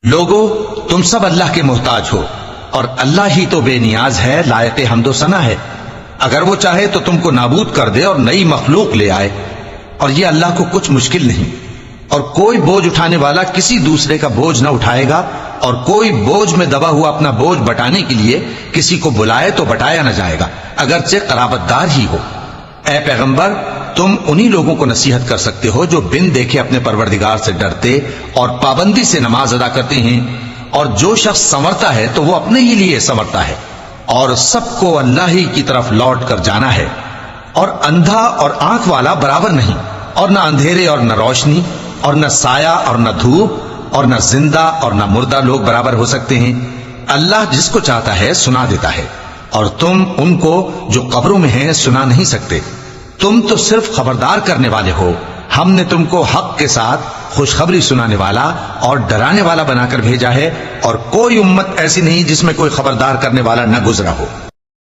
لوگو تم سب اللہ کے محتاج ہو اور اللہ ہی تو بے نیاز ہے، لائق حمد و ثنا ہے۔ اگر وہ چاہے تو تم کو نابود کر دے اور نئی مخلوق لے آئے، اور یہ اللہ کو کچھ مشکل نہیں۔ اور کوئی بوجھ اٹھانے والا کسی دوسرے کا بوجھ نہ اٹھائے گا، اور کوئی بوجھ میں دبا ہوا اپنا بوجھ بٹانے کے لیے کسی کو بلائے تو بٹایا نہ جائے گا، اگرچہ قرابت دار ہی ہو۔ اے پیغمبر، تم انہی لوگوں کو نصیحت کر سکتے ہو جو بن دیکھے اپنے پروردگار سے ڈرتے اور پابندی سے نماز ادا کرتے ہیں، اور جو شخص سنورتا ہے تو وہ اپنے ہی لیے سنورتا ہے، اور سب کو اللہ ہی کی طرف لوٹ کر جانا ہے۔ اور اندھا اور آنکھ والا برابر نہیں، اور نہ اندھیرے اور نہ روشنی، اور نہ سایہ اور نہ دھوپ، اور نہ زندہ اور نہ مردہ لوگ برابر ہو سکتے ہیں۔ اللہ جس کو چاہتا ہے سنا دیتا ہے، اور تم ان کو جو قبروں میں ہیں سنا نہیں سکتے۔ تم تو صرف خبردار کرنے والے ہو، ہم نے تم کو حق کے ساتھ خوشخبری سنانے والا اور ڈرانے والا بنا کر بھیجا ہے، اور کوئی امت ایسی نہیں جس میں کوئی خبردار کرنے والا نہ گزرا ہو۔